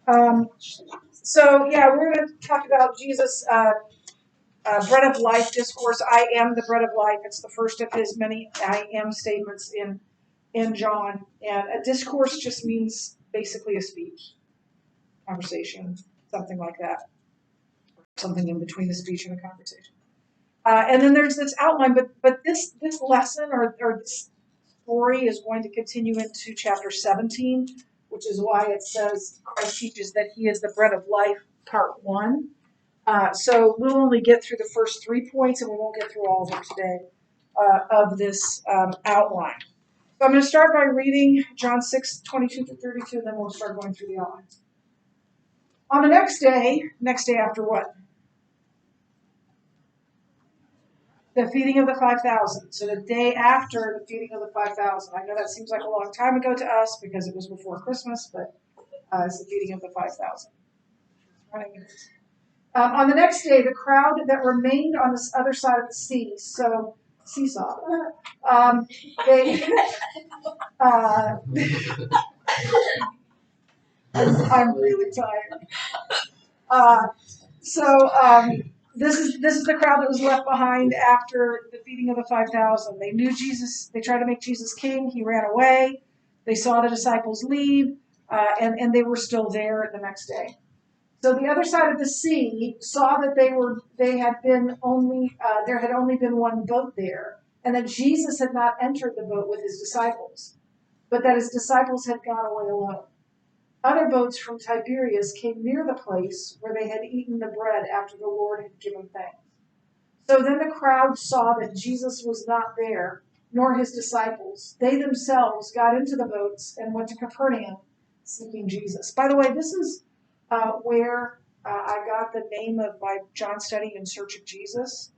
Um, we're going to talk about Jesus' bread of life discourse. I am the bread of life. It's the first of his many I am statements in John. And a discourse just means basically a speech, conversation, something like that, something in between the speech and the conversation. And then there's this outline, but this lesson or this story is going to continue into chapter 17, which is why it says Christ teaches that he is the bread of life, part 1. So we'll only get through the first 3 points, and we won't get through all of them today of this outline. So I'm going to start by reading John 6:22-32, and then we'll start going through the outlines. On the next day after what? The feeding of the 5,000. So the day after the feeding of the 5,000. I know that seems like a long time ago to us because it was before Christmas, but it's the feeding of the 5,000. On the next day, the crowd that remained on this other side of the sea, so seesaw, they. I'm really tired. This is the crowd that was left behind after the feeding of the 5,000. They knew Jesus. They tried to make Jesus king. He ran away. They saw the disciples leave, and they were still there the next day. So the other side of the sea saw that there had only been one boat there, and that Jesus had not entered the boat with his disciples, but that his disciples had gone away alone. Other boats from Tiberias came near the place where they had eaten the bread after the Lord had given thanks. So then the crowd saw that Jesus was not there, nor his disciples. They themselves got into the boats and went to Capernaum seeking Jesus. By the way, this is where I got the name of my John study, In Search of Jesus,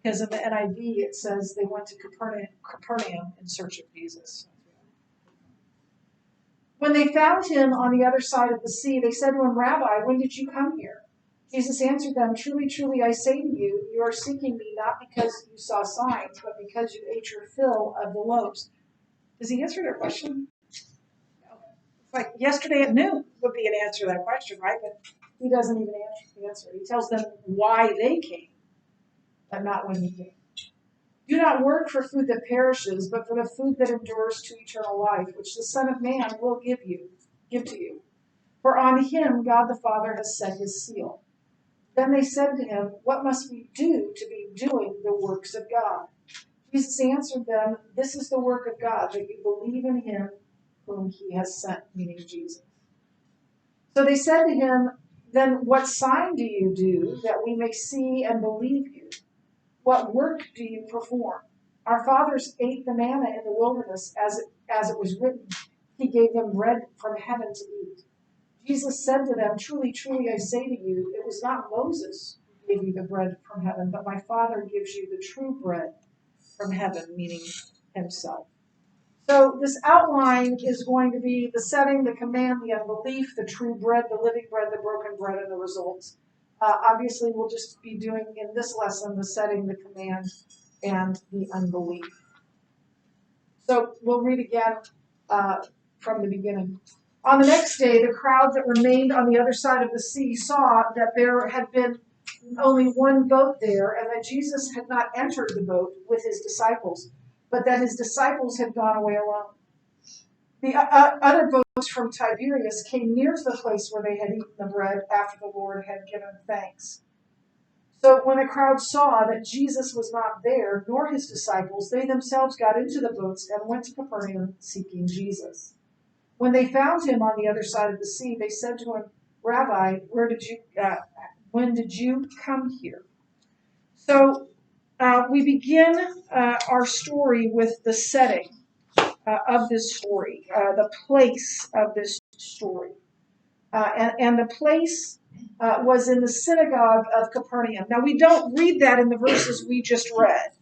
because in the NIV it says they went to Capernaum in search of Jesus. When they found him on the other side of the sea, they said to him, "Rabbi, when did you come here?" Jesus answered them, "Truly, truly, I say to you, you are seeking me not because you saw signs, but because you ate your fill of the loaves." Does he answer their question? No. It's like yesterday at noon would be an answer to that question, right? But he doesn't even answer. He tells them why they came, but not when he came. Do not work for food that perishes, but for the food that endures to eternal life, which the Son of Man will give to you. For on him God the Father has set his seal. Then they said to him, "What must we do to be doing the works of God?" Jesus answered them, "This is the work of God, that you believe in him whom he has sent," meaning Jesus. So they said to him, "Then what sign do you do that we may see and believe you? What work do you perform? Our fathers ate the manna in the wilderness, as it was written, he gave them bread from heaven to eat." Jesus said to them, "Truly, truly, I say to you, it was not Moses who gave you the bread from heaven, but my Father gives you the true bread from heaven," meaning himself. So this outline is going to be the setting, the command, the unbelief, the true bread, the living bread, the broken bread, and the results. Obviously, we'll just be doing in this lesson the setting, the command, and the unbelief. So we'll read again from the beginning. On the next day, the crowd that remained on the other side of the sea saw that there had been only one boat there, and that Jesus had not entered the boat with his disciples, but that his disciples had gone away alone. The other boats from Tiberias came near to the place where they had eaten the bread after the Lord had given thanks. So when the crowd saw that Jesus was not there, nor his disciples, they themselves got into the boats and went to Capernaum seeking Jesus. When they found him on the other side of the sea, they said to him, "Rabbi, when did you come here?" So we begin our story with the setting of this story, the place of this story. And the place was in the synagogue of Capernaum. Now, we don't read that in the verses we just read.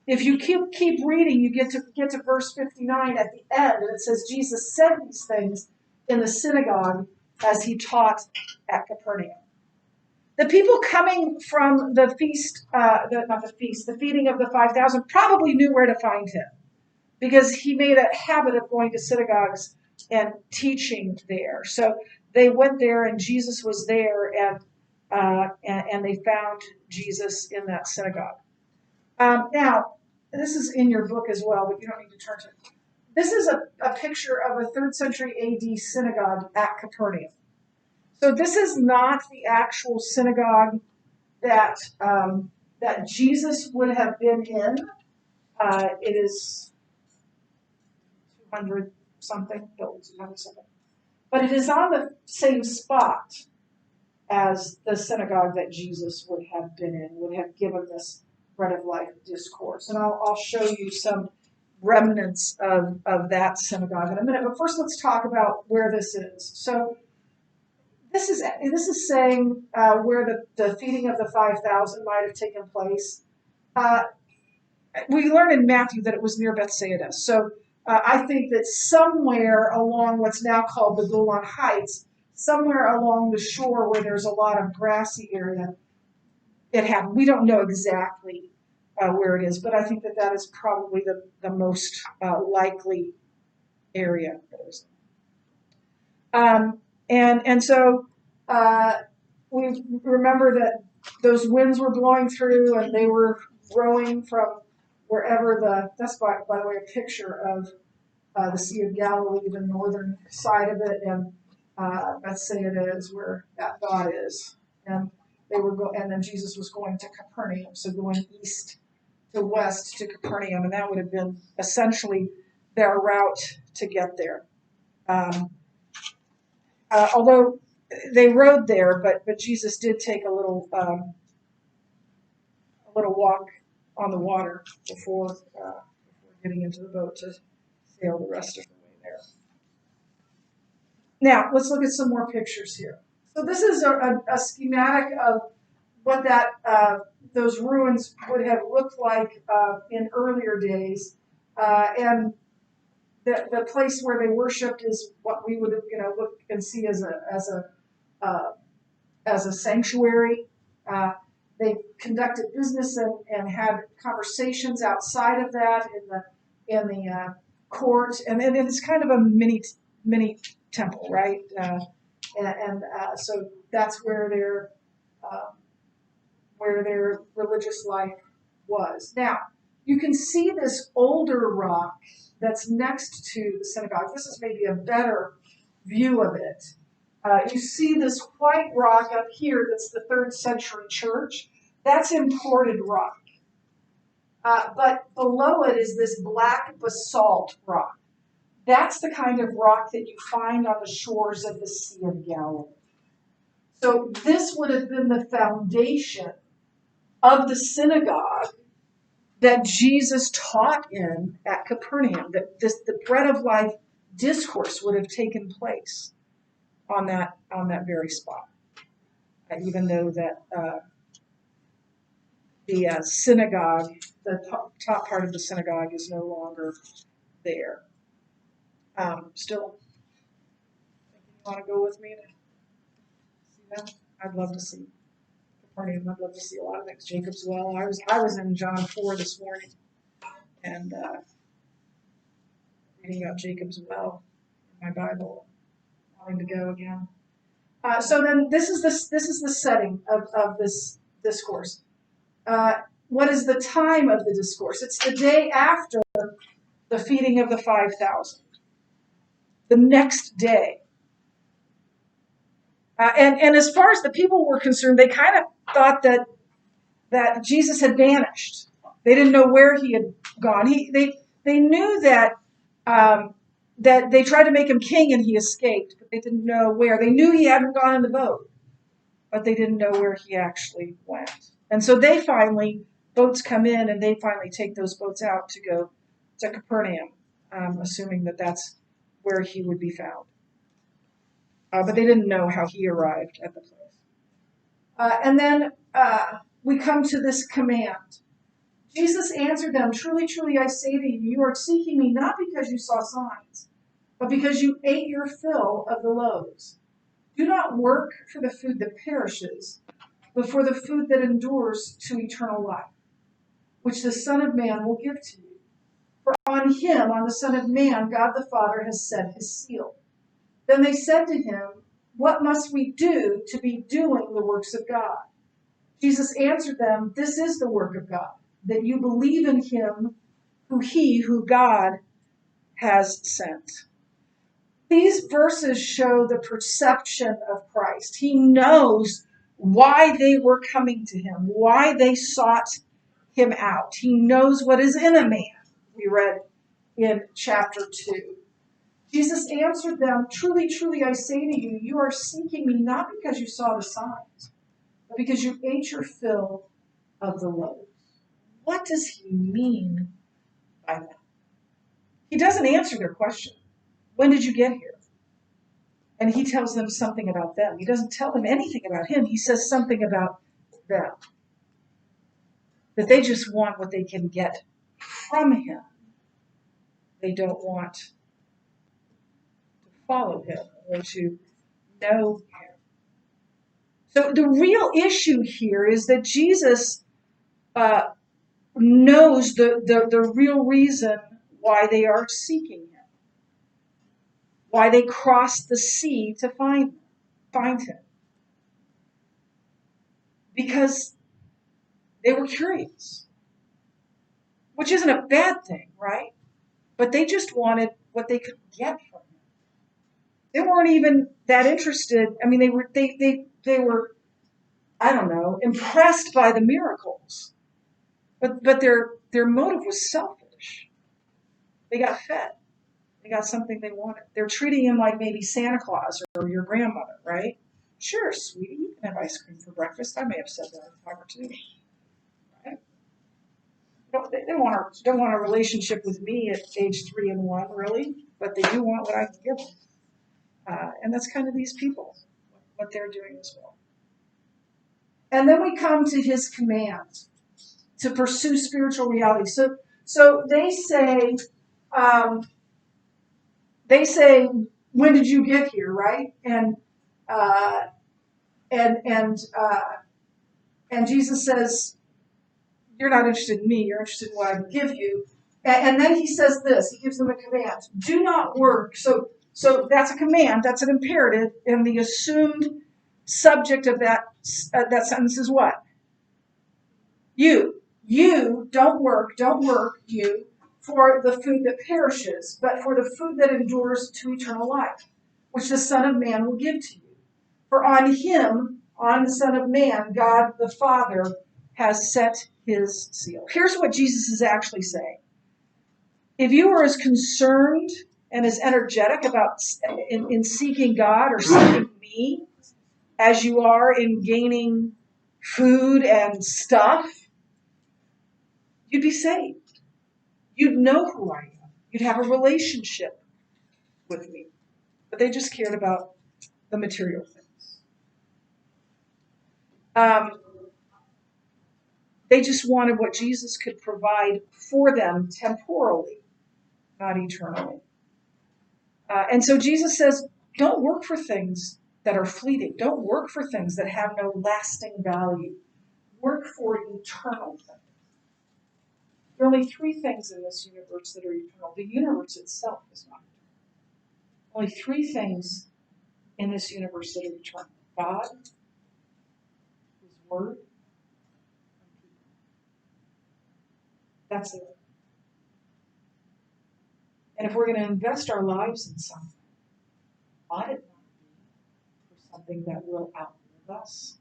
If you keep reading, you get to verse 59 at the end, and it says, Jesus said these things in the synagogue as he taught at Capernaum. The people coming from the feast, the feeding of the 5,000, probably knew where to find him, because he made a habit of going to synagogues and teaching there. So they went there, and Jesus was there, and they found Jesus in that synagogue. Now, this is in your book as well, but you don't need to turn to it. This is a picture of a 3rd century AD synagogue at Capernaum. So this is not the actual synagogue that that Jesus would have been in. It is 200 something, 200 something. But it is on the same spot as the synagogue that Jesus would have been in, would have given this bread of life discourse. And I'll show you some remnants of that synagogue in a minute. But first, let's talk about where this is. So this is saying where the feeding of the 5,000 might have taken place. We learn in Matthew that it was near Bethsaida. So I think that somewhere along what's now called the Golan Heights, somewhere along the shore where there's a lot of grassy area, it happened. We don't know exactly where it is, but I think that is probably the most likely area. And so we remember that those winds were blowing through, and they were growing from wherever that's by the way a picture of the Sea of Galilee, the northern side of it, and Bethsaida is where that dot is, and and then Jesus was going to Capernaum, so going east to west to Capernaum, and that would have been essentially their route to get there. Although they rode there, but Jesus did take a little walk on the water before getting into the boat to sail the rest of the way there. Now, let's look at some more pictures here. So this is a schematic of what those ruins would have looked like in earlier days, and the place where they worshipped is what we would look and see as a sanctuary. They conducted business and had conversations outside of that in the court, and it's kind of a mini temple, right? So that's where their religious life was. Now, you can see this older rock that's next to the synagogue. This is maybe a better view of it. You see this white rock up here that's the 3rd century church. That's imported rock. But below it is this black basalt rock. That's the kind of rock that you find on the shores of the Sea of Galilee. So this would have been the foundation of the synagogue that Jesus taught in at Capernaum, that the bread of life discourse would have taken place on that very spot, even though that the synagogue, the top part of the synagogue, is no longer there. Still, you want to go with me to see that? I'd love to see Capernaum. I'd love to see a lot of things. Jacob's Well. I was in John 4 this morning, and reading about Jacob's Well in my Bible, wanting to go again. So then, this is the setting of this discourse. What is the time of the discourse? It's the day after the feeding of the 5,000. The next day. And as far as the people were concerned, they kind of thought that Jesus had vanished. They didn't know where he had gone. They knew that they tried to make him king and he escaped, but they didn't know where. They knew he hadn't gone in the boat, but they didn't know where he actually went. And so boats come in, and they finally take those boats out to go to Capernaum, assuming that that's where he would be found. But they didn't know how he arrived at the place. And then we come to this command. Jesus answered them, "Truly, truly, I say to you, you are seeking me not because you saw signs, but because you ate your fill of the loaves. Do not work for the food that perishes, but for the food that endures to eternal life, which the Son of Man will give to you. For on him, on the Son of Man, God the Father has set his seal." Then they said to him, what must we do to be doing the works of God? Jesus answered them, this is the work of God, that you believe in him who God has sent. These verses show the perception of Christ. He knows why they were coming to him, why they sought him out. He knows what is in a man, we read in chapter 2. Jesus answered them, truly, truly, I say to you, you are seeking me not because you saw the signs, but because you ate your fill of the loaves. What does he mean by that? He doesn't answer their question. When did you get here? And he tells them something about them. He doesn't tell them anything about him. He says something about them. That they just want what they can get from him. They don't want to follow him or to know him. So the real issue here is that Jesus knows the real reason why they are seeking him. Why they crossed the sea to find him. Because they were curious. Which isn't a bad thing, right? But they just wanted what they could get from him. They weren't even that interested. I mean, they were, I don't know, impressed by the miracles. But their motive was selfish. They got fed. They got something they wanted. They're treating him like maybe Santa Claus or your grandmother, right? Sure, sweetie, you can have ice cream for breakfast. I may have said that a time or two. Right? They don't want a relationship with me at age 3 and 1, really, but they do want what I can give them. And that's kind of these people, what they're doing as well. And then we come to his command to pursue spiritual reality. So they say, when did you get here, right? And Jesus says, you're not interested in me, you're interested in what I can give you. And then he says this, he gives them a command, do not work. So that's a command, that's an imperative, and the assumed subject of that sentence is what? You don't work, you, for the food that perishes, but for the food that endures to eternal life, which the Son of Man will give to you. For on him, on the Son of Man, God the Father has set his seal. Here's what Jesus is actually saying. If you are as concerned and as energetic about in seeking God or seeking me as you are in gaining food and stuff, you'd be saved. You'd know who I am. You'd have a relationship with me. But they just cared about the material things. They just wanted what Jesus could provide for them temporally, not eternally. And so Jesus says, don't work for things that are fleeting. Don't work for things that have no lasting value. Work for eternal things. There are only 3 things in this universe that are eternal. The universe itself is not eternal. Only 3 things in this universe that are eternal. God, his word, and people. That's it. And if we're going to invest our lives in something, ought it not be for something that will outlive us?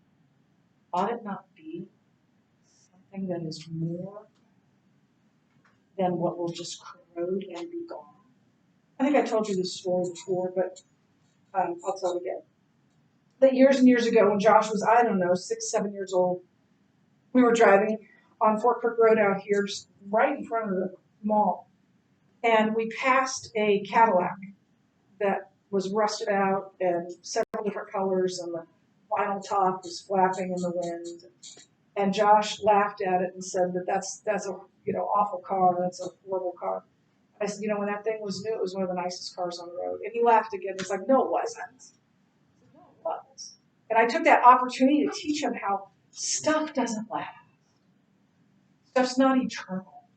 Ought it not be something that is more than what will just corrode and be gone? I think I told you this story before, but I'll tell it again. That years and years ago, when Josh was, 6, 7 years old, we were driving on Fort Crook Road out here, just right in front of the mall. And we passed a Cadillac that was rusted out and several different colors, and the vinyl top was flapping in the wind. And Josh laughed at it and said that that's a awful car, that's a horrible car. I said, when that thing was new, it was one of the nicest cars on the road. And he laughed again. He's like, no, it wasn't. I said, no, it was. And I took that opportunity to teach him how stuff doesn't last. Stuff's not eternal.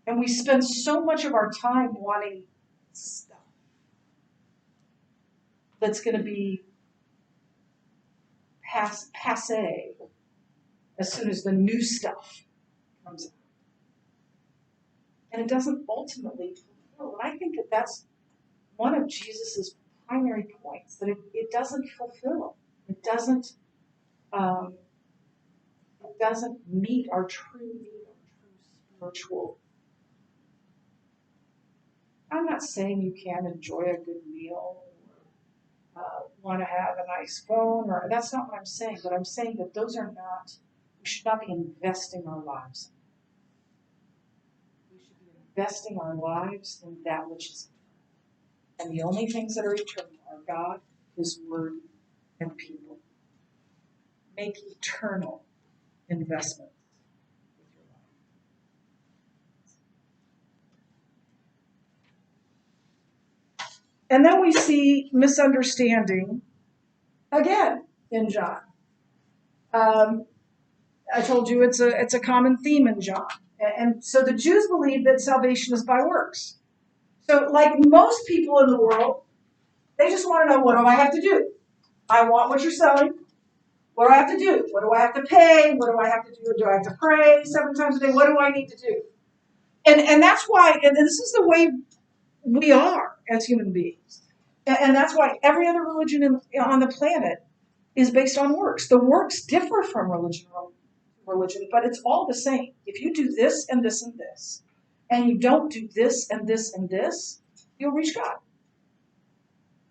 And we spend so much of our time wanting stuff that's going to be passe as soon as the new stuff comes out. And it doesn't ultimately fulfill. And I think that that's one of Jesus's primary points, that it doesn't fulfill. It doesn't meet our true need, our true spiritual. I'm not saying you can't enjoy a good meal or want to have a nice phone, or that's not what I'm saying. But I'm saying that those are not. We should not be investing our lives. We should be investing our lives in that which is eternal. And the only things that are eternal are God, His Word, and people. Make eternal investments with your life. And then we see misunderstanding again in John. I told you it's a common theme in John. And so the Jews believe that salvation is by works. So like most people in the world, they just want to know, what do I have to do? I want what you're selling. What do I have to do? What do I have to pay? What do I have to do? Do I have to pray 7 times a day? What do I need to do? And that's why, and this is the way we are as human beings. And that's why every other religion on the planet is based on works. The works differ from religion, but it's all the same. If you do this and this and this, and you don't do this and this and this, you'll reach God.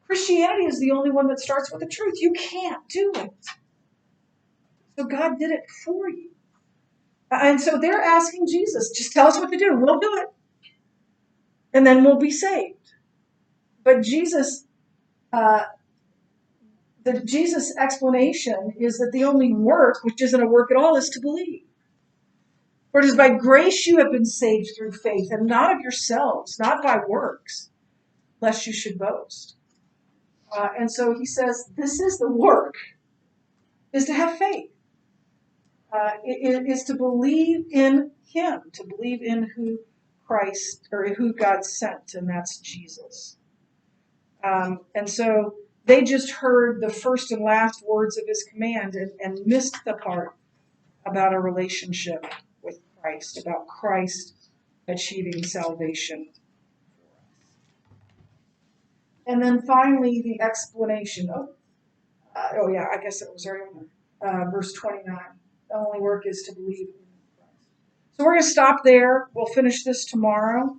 Christianity is the only one that starts with the truth. You can't do it. So God did it for you. And so they're asking Jesus, just tell us what to do. We'll do it. And then we'll be saved. But Jesus, the Jesus explanation is that the only work, which isn't a work at all, is to believe. For it is by grace you have been saved through faith, and not of yourselves, not by works, lest you should boast. And so he says, this is the work, is to have faith. It is to believe in Him, to believe in who Christ, or who God sent, and that's Jesus. And so they just heard the first and last words of His command and missed the part about a relationship with Christ, about Christ achieving salvation. And then finally, the explanation. I guess it was earlier. Verse 29. The only work is to believe in Christ. So we're going to stop there. We'll finish this tomorrow.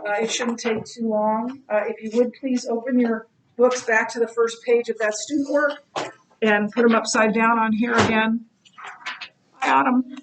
It shouldn't take too long. If you would, please open your books back to the first page of that student work and put them upside down on here again. Hi, Autumn.